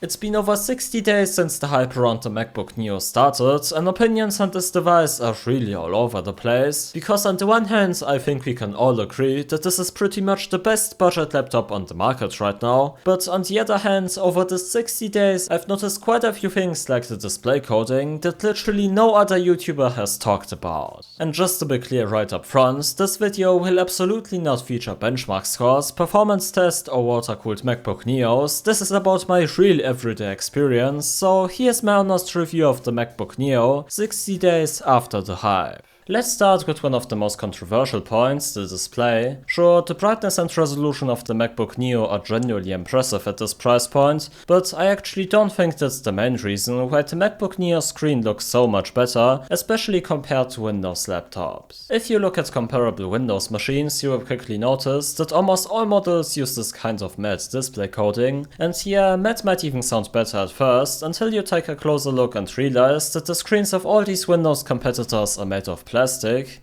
It's been over 60 days since the hype around the MacBook Neo started, and opinions on this device are really all over the place, because on the one hand I think we can all agree that this is pretty much the best budget laptop on the market right now, but on the other hand, over the 60 days I've noticed quite a few things like the display coding that literally no other YouTuber has talked about. And just to be clear right up front, this video will absolutely not feature benchmark scores, performance tests or water-cooled MacBook Neos. This is about my real everyday experience, so here's my honest review of the MacBook Neo 60 days after the hype. Let's start with one of the most controversial points, the display. Sure, the brightness and resolution of the MacBook Neo are genuinely impressive at this price point, but I actually don't think that's the main reason why the MacBook Neo screen looks so much better, especially compared to Windows laptops. If you look at comparable Windows machines, you will quickly notice that almost all models use this kind of matte display coating, and yeah, matte might even sound better at first, until you take a closer look and realize that the screens of all these Windows competitors are made of plastic.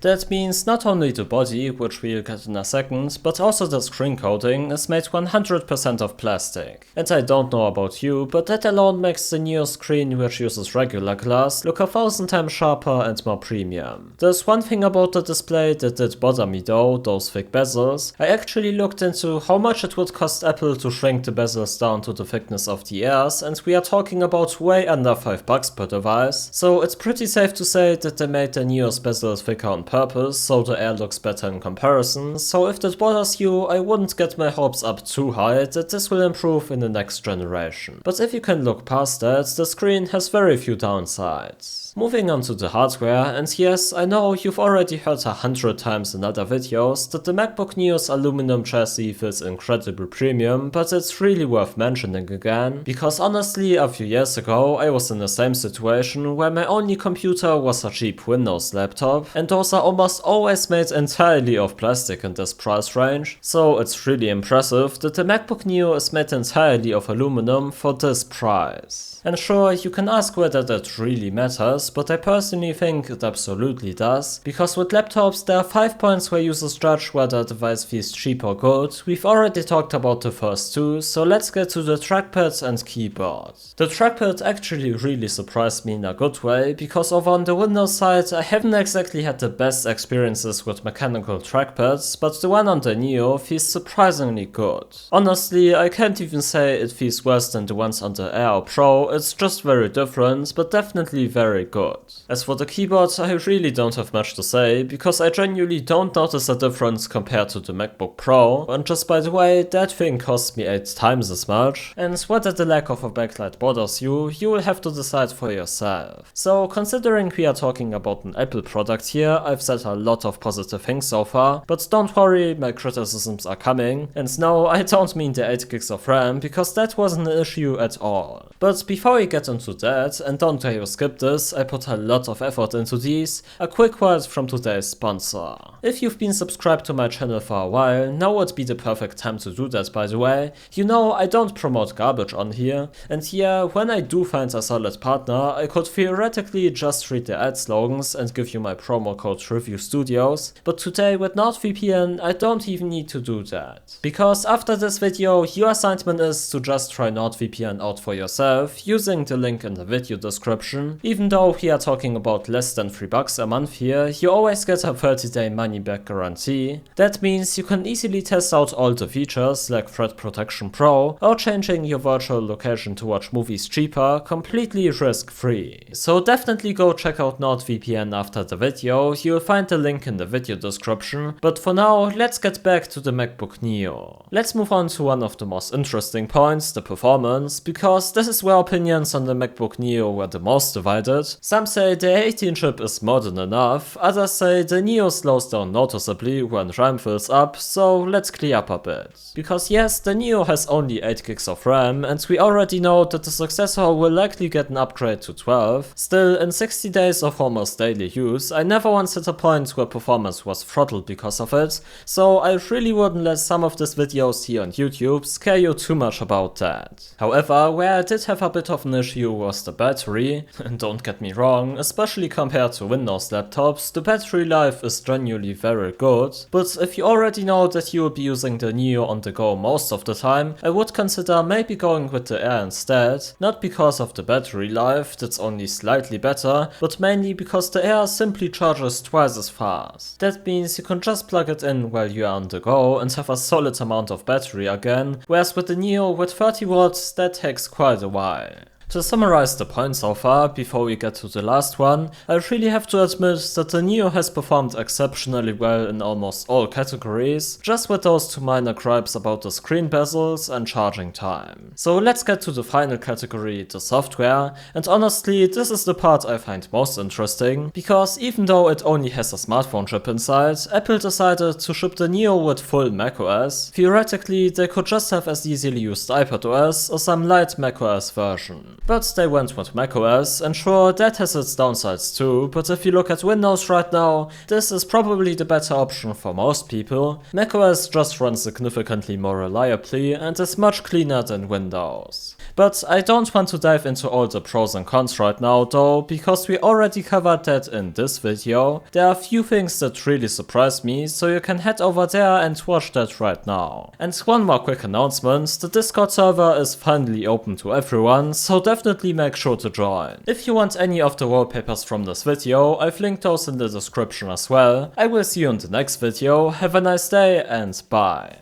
That means not only the body, which we'll get in a second, but also the screen coating is made 100% of plastic. And I don't know about you, but that alone makes the Neo screen, which uses regular glass, look 1000 times sharper and more premium. There's one thing about the display that did bother me though, those thick bezels. I actually looked into how much it would cost Apple to shrink the bezels down to the thickness of the ears, and we are talking about way under $5 per device, so it's pretty safe to say that they made the Neo's bezel thicker on purpose, so the air looks better in comparison. So if that bothers you, I wouldn't get my hopes up too high that this will improve in the next generation. But if you can look past that, the screen has very few downsides. Moving on to the hardware, and yes, I know you've already heard 100 times in other videos that the MacBook Neo's aluminum chassis feels incredibly premium, but it's really worth mentioning again, because honestly a few years ago I was in the same situation where my only computer was a cheap Windows laptop, and those are almost always made entirely of plastic in this price range, so it's really impressive that the MacBook Neo is made entirely of aluminum for this price. And sure, you can ask whether that really matters, but I personally think it absolutely does, because with laptops there are 5 points where users judge whether a device feels cheap or good. We've already talked about the first two, so let's get to the trackpad and keyboard. The trackpad actually really surprised me in a good way, because over on the Windows side I haven't exactly had the best experiences with mechanical trackpads, but the one on the Neo feels surprisingly good. Honestly, I can't even say it feels worse than the ones on the Air or Pro. It's just very different, but definitely very good. As for the keyboard, I really don't have much to say, because I genuinely don't notice a difference compared to the MacBook Pro, and just by the way, that thing cost me 8 times as much, and whether the lack of a backlight bothers you, you will have to decide for yourself. So considering we are talking about an Apple product here, I've said a lot of positive things so far, but don't worry, my criticisms are coming, and no, I don't mean the 8 gigs of RAM, because that wasn't an issue at all. But before we get into that, and don't try to skip this, I put a lot of effort into these, a quick word from today's sponsor. If you've been subscribed to my channel for a while, now would be the perfect time to do that, by the way. You know, I don't promote garbage on here, and yeah, when I do find a solid partner, I could theoretically just read the ad slogans and give you my promo code ReviewStudios, but today with NordVPN I don't even need to do that. Because after this video, your assignment is to just try NordVPN out for yourself, using the link in the video description. Even though we are talking about less than $3 a month here, you always get a 30-day money-back guarantee. That means you can easily test out all the features like Threat Protection Pro or changing your virtual location to watch movies cheaper, completely risk-free. So definitely go check out NordVPN after the video, you'll find the link in the video description, but for now let's get back to the MacBook Neo. Let's move on to one of the most interesting points, the performance, because this is where opinions on the MacBook Neo were the most divided. Some say the 18 chip is more than enough, others say the Neo slows down noticeably when RAM fills up, so let's clear up a bit. Because yes, the Neo has only 8 gigs of RAM, and we already know that the successor will likely get an upgrade to 12. Still, in 60 days of almost daily use, I never once hit a point where performance was throttled because of it, so I really wouldn't let some of these videos here on YouTube scare you too much about that. However, where I did have a bit of an issue was the battery, and don't get me wrong, especially compared to Windows laptops, the battery life is genuinely very good, but if you already know that you will be using the Neo on the go most of the time, I would consider maybe going with the Air instead, not because of the battery life, that's only slightly better, but mainly because the Air simply charges twice as fast. That means you can just plug it in while you are on the go and have a solid amount of battery again, whereas with the Neo with 30 watts that takes quite a while. To summarize the points so far, before we get to the last one, I really have to admit that the Neo has performed exceptionally well in almost all categories, just with those two minor gripes about the screen bezels and charging time. So let's get to the final category, the software, and honestly this is the part I find most interesting, because even though it only has a smartphone chip inside, Apple decided to ship the Neo with full macOS. Theoretically they could just have as easily used iPadOS or some light macOS version. But they went with macOS, and sure, that has its downsides too, but if you look at Windows right now, this is probably the better option for most people. macOS just runs significantly more reliably and is much cleaner than Windows. But I don't want to dive into all the pros and cons right now though, because we already covered that in this video. There are a few things that really surprised me, so you can head over there and watch that right now. And one more quick announcement, the Discord server is finally open to everyone, so definitely make sure to join. If you want any of the wallpapers from this video, I've linked those in the description as well. I will see you in the next video, have a nice day and bye.